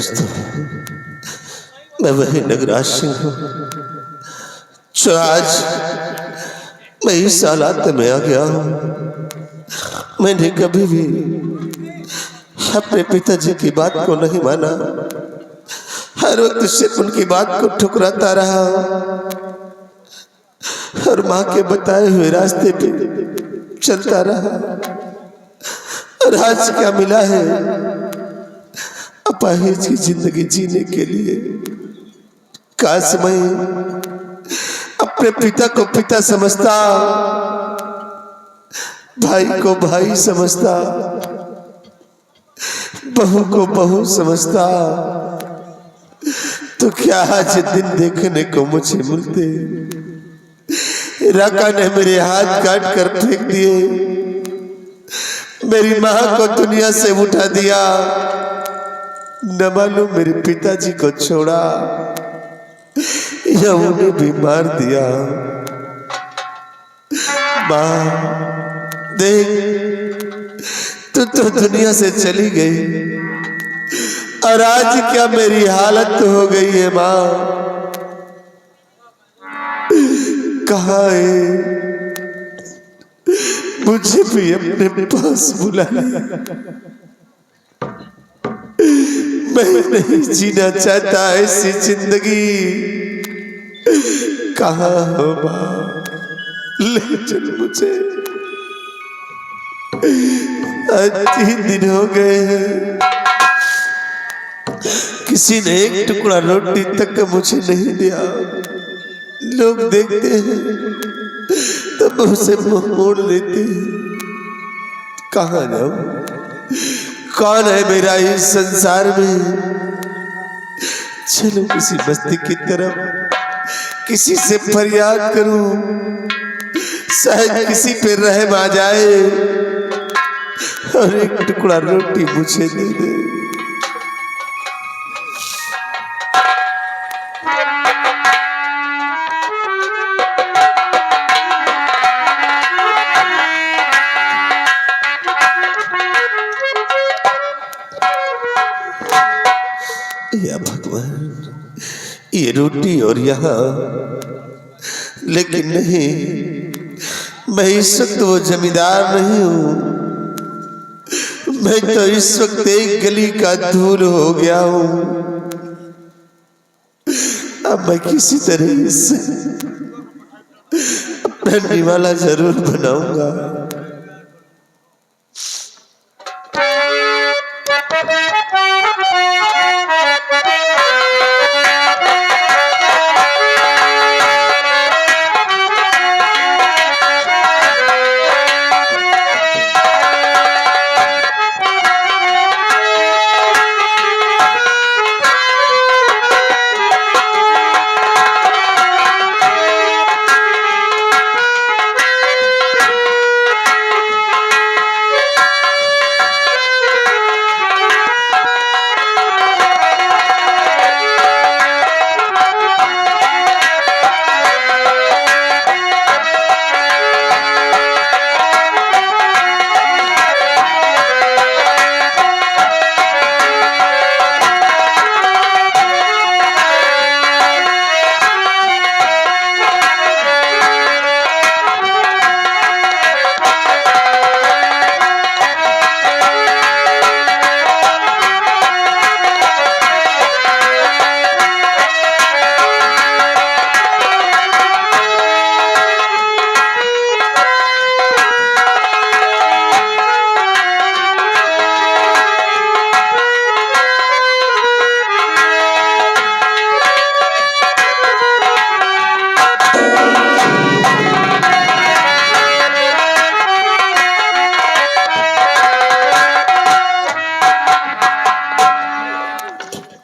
दोस्तों, मैं वही नगराज सिंह हूँ जो आज मैं इस हालात में आ गया हूँ। मैंने कभी भी अपने पिताजी की बात को नहीं माना, हर वक्त सिर्फ उनकी बात को ठुकराता रहा और माँ के बताए हुए रास्ते पे चलता रहा। और आज क्या मिला है? अपाहिज की जिंदगी जीने के लिए काश मैं अपने पिता को पिता समझता, भाई को भाई समझता, बहू को बहू समझता, तो क्या आज दिन देखने को मुझे मिलते। राका ने मेरे हाथ काट कर फेंक दिए, मेरी माँ को दुनिया से उठा दिया, न मालूम मेरे पिताजी को छोड़ा या उन्हें भी मार दिया। माँ देख, तू तो दुनिया से चली गई और आज क्या मेरी हालत हो गई है। माँ कहाँ है? मुझे भी अपने पास बुला लिया। मैं नहीं जीना चाहता ऐसी जिंदगी। कहाँ हो माँ? ले चल मुझे। आज 3 दिन हो गए हैं, किसी ने एक टुकड़ा रोटी तक मुझे नहीं दिया। लोग देखते हैं तब उसे मुंह मोड़ लेते हैं। कहाँ जाऊं? कौन है मेरा इस संसार में? चलो किसी बस्ती की तरफ किसी से फरियाद करूं, शायद किसी पे रहम आ जाए और एक टुकड़ा रोटी मुझे दे दे। या भगवान, ये रोटी और यहाँ, लेकिन नहीं, मैं इस वक्त वो जमींदार नहीं हूँ। मैं तो इस वक्त एक गली का धूल हो गया हूँ। अब मैं किसी तरह से अपना निवाला जरूर बनाऊंगा।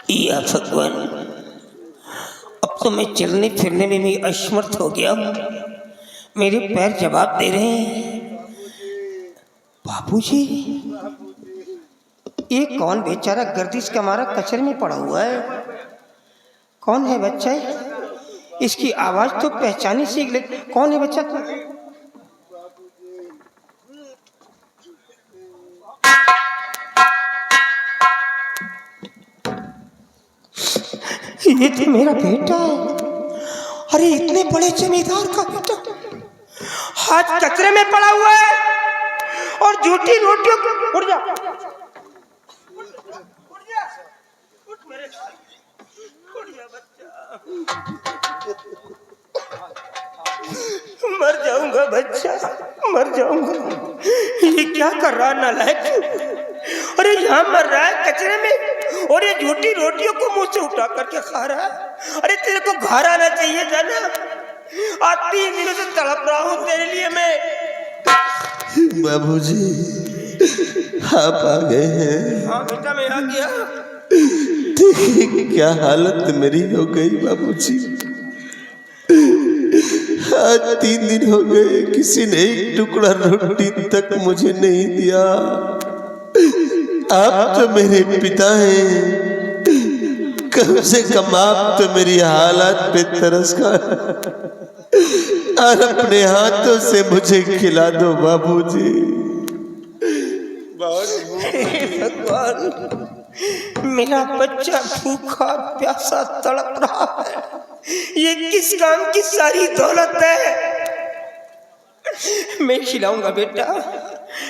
या भगवान, अब तो मैं चलने फिरने में भी असमर्थ हो गया हूँ। मेरे पैर जवाब दे रहे हैं। बाबूजी, ये कौन बेचारा गर्दिश का मारा कचरे में पड़ा हुआ है? कौन है बच्चा? इसकी आवाज तो पहचानी सी, लेकिन कौन है बच्चा? ये तो मेरा बेटा है। अरे इतने बड़े जमींदार का बेटा आज कचरे में पड़ा हुआ है और झूठी रोटियों को उड़ जा मर जाऊंगा बच्चा, मर जाऊंगा। ये क्या कर रहा नालायक? अरे यहाँ मर रहा है कचरे में और ये झूठी रोटियों को मुंह से उठा करके खा रहा है। अरे तेरे को घर आना चाहिए जाना। आज 3 दिनों से तड़प रहा हूँ तेरे लिए मैं। बाबूजी आप आ गए हैं। हाँ बेटा मैं आ गया। देखिए क्या हालत मेरी हो गई बाबूजी। आज 3 दिन हो गए किसी ने एक टुकड़ा रोटी तक मुझे नहीं दिया। आप तो मेरे पिता हैं, कम से कम आप तो मेरी हालत पे तरस कर और अपने हाथों से मुझे खिला दो बाबूजी। भगवान मेरा बच्चा भूखा प्यासा तड़प रहा है। ये किस काम की सारी दौलत है? मैं खिलाऊंगा बेटा,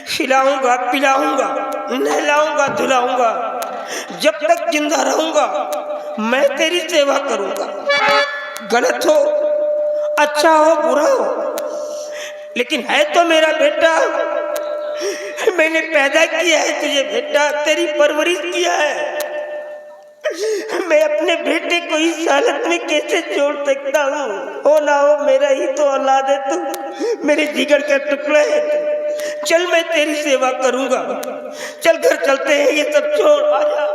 खिलाऊंगा पिलाऊंगा नहलाऊंगा धुलाऊंगा। जब तक जिंदा रहूंगा मैं तेरी सेवा करूंगा। गलत हो अच्छा हो बुरा हो लेकिन है तो मेरा बेटा। मैंने पैदा किया है तुझे बेटा, तेरी परवरिश किया है। मैं अपने बेटे को इस हालत में कैसे छोड़ सकता हूँ? हो ना हो मेरा ही तो औलाद है तू, मेरे जिगर का टुकड़ा है। चल मैं तेरी सेवा करूंगा। चल घर चलते हैं, ये सब छोड़ आ जा।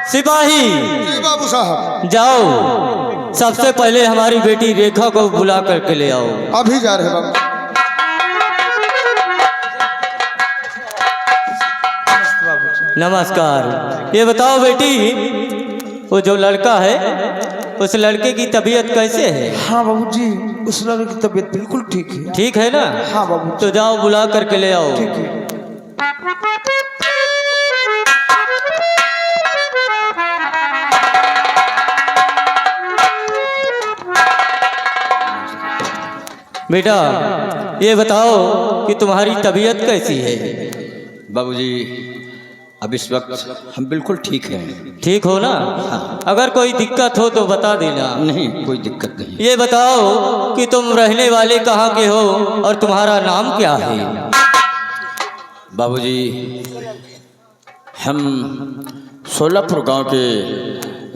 सिपाही बाबू साहब जाओ, सबसे पहले हमारी बेटी रेखा को बुला करके ले आओ। अभी जा रहे बाबू। नमस्कार। ये बताओ बेटी, वो जो लड़का है उस लड़के की तबीयत कैसे है? हाँ बाबूजी, उस लड़के की तबीयत बिल्कुल ठीक है। ठीक है ना? हाँ बाबू। तो जाओ बुला करके ले आओ। ठीक है। बेटा ये बताओ कि तुम्हारी तबीयत कैसी है? बाबूजी अब इस वक्त हम बिल्कुल ठीक हैं। ठीक हो ना? अगर कोई दिक्कत हो तो बता देना। नहीं कोई दिक्कत नहीं। ये बताओ कि तुम रहने वाले कहाँ के हो और तुम्हारा नाम क्या है? बाबूजी हम सोलापुर गांव के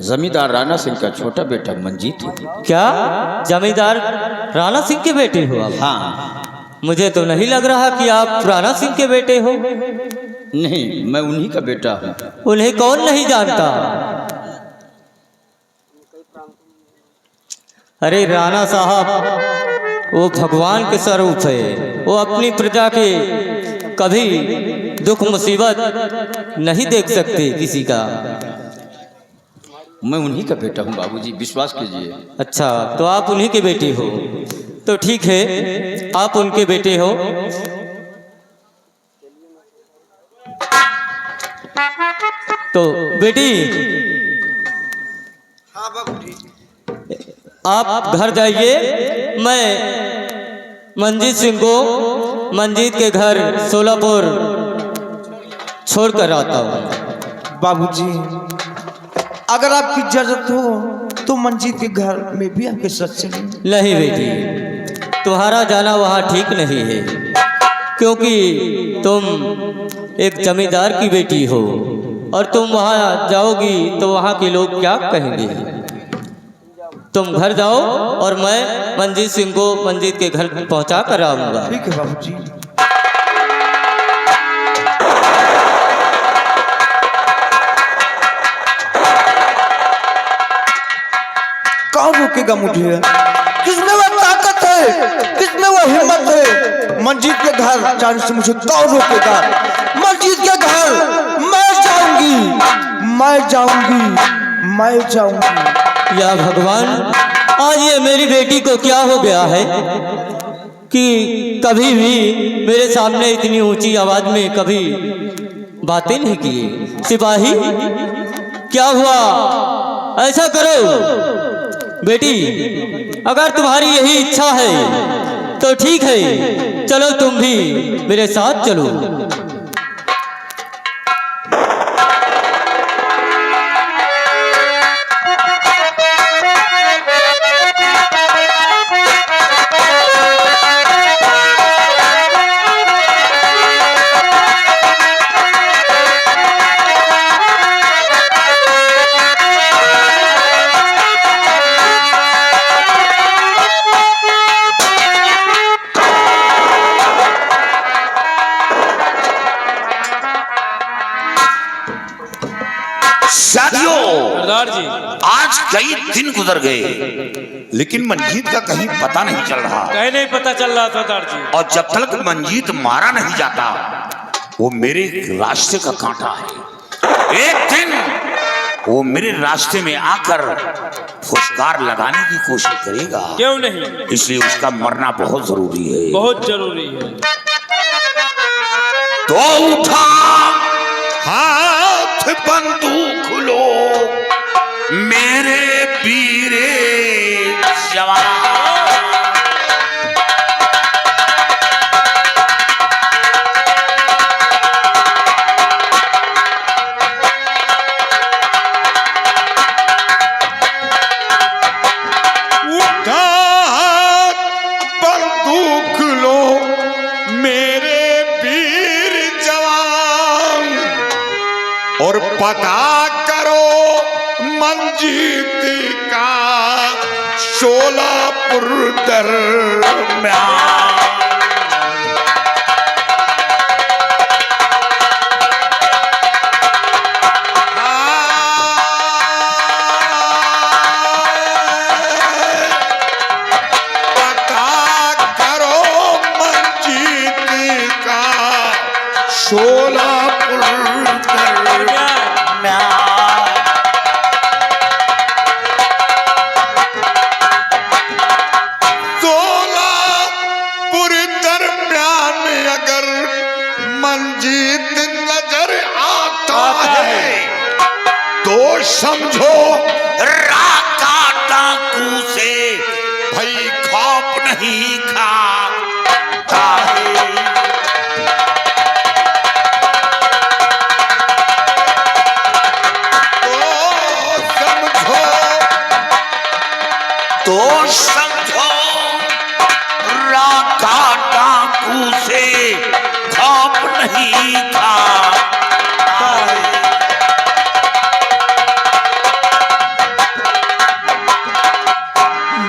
जमींदार राणा सिंह का छोटा बेटा मंजीत है। क्या जमींदार राणा सिंह के बेटे हो आप? हाँ। मुझे तो नहीं लग रहा कि आप राणा सिंह के बेटे हो। नहीं मैं उन्हीं का बेटा हूँ। उन्हें कौन नहीं जानता? अरे राणा साहब वो भगवान के स्वरूप है। वो अपनी प्रजा के कभी दुख मुसीबत नहीं देख सकते किसी का। मैं उन्हीं का बेटा हूँ बाबूजी, विश्वास कीजिए। अच्छा तो आप उन्हीं के बेटे हो, तो ठीक है आप उनके बेटे हो। तो बेटी हाँ बाबूजी। आप घर जाइए, मैं मंजीत सिंह को मंजीत के घर सोलापुर छोड़ कर आता हूँ। बाबूजी अगर आपकी इजाजत हो तो मंजीत के घर में भी आपके साथ चलें। नहीं बेटी, तुम्हारा जाना वहाँ ठीक नहीं है, क्योंकि तुम एक जमींदार की बेटी हो और तुम वहाँ जाओगी तो वहाँ के लोग क्या कहेंगे। तुम घर जाओ और मैं मंजीत सिंह को मंजीत के घर पहुँचा कर आऊँगा। ठीक है बाबूजी। रोकेगा मुझे? किसमें वो ताकत है, किसमें वो हिम्मत है? मंजीत के घर जाने से मुझे कौन रोकेगा? मंजीत के घर मैं जाऊंगी, मैं जाऊंगी, मैं जाऊंगी। या भगवान, आज ये मेरी बेटी को क्या हो गया है कि कभी भी मेरे सामने इतनी ऊंची आवाज में कभी बातें नहीं की। सिपाही, क्या हुआ? ऐसा करो बेटी, अगर तुम्हारी यही इच्छा है तो ठीक है, चलो तुम भी मेरे साथ चलो। सरदार जी, आज कई दिन गुजर गए लेकिन मंजीत का कहीं पता नहीं चल रहा। कहीं नहीं पता चल रहा सरदार जी। और जब तक मंजीत मारा नहीं जाता वो मेरे रास्ते का कांटा है। एक दिन वो मेरे रास्ते में आकर फुसकार लगाने की कोशिश करेगा। क्यों नहीं? इसलिए उसका मरना बहुत जरूरी है। बहुत जरूरी है। तो उठा हाथ बंदूक लो मेरे वीरे जवान। उठा हाथ बंदूक लो मेरे वीर जवान और पता करो मंजीत का शोलापुर दरम्यान। पता करो मंजीत का शोलापुर दरम्यान। शोलापुर दरम्यान अगर मंजीत नजर आता है तो समझो राका डाकू से भाई खौफ नहीं खाता है। तो समझो राका डाकू से खौफ नहीं खाता है।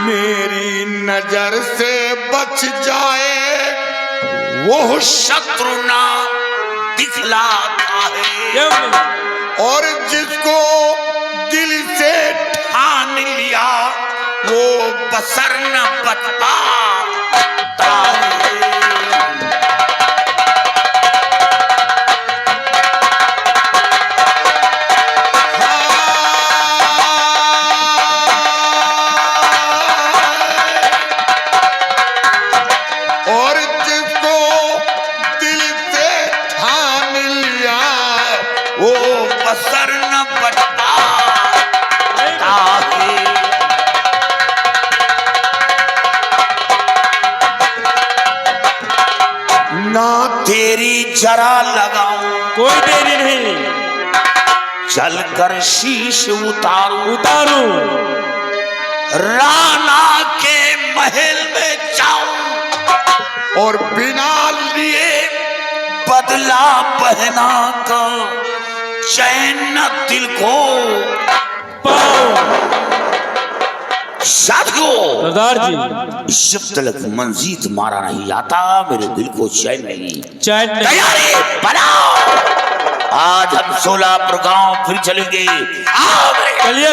मेरी नजर से बच जाए वो शत्रु ना दिखलाता है। क्यों नहीं? और जिसको दिल से ठान लिया वो बसर न बता है। और जिसको दिल से ठान लिया वो बसर न बता है। ना तेरी जरा लगाऊं कोई देरी नहीं। चलकर शीश उतारूं उतारू राना के महल में जाऊं और बिना लिए बदला पहना कर चैन न दिल को पाओ। साथियों, सरदार जी, जब तक मंजीत मारा नहीं जाता मेरे दिल को चैन नहीं। चैन नहीं। तैयारी बनाओ, आज हम सोलापुर गांव फिर चलेंगे। आओ मेरे चलिए।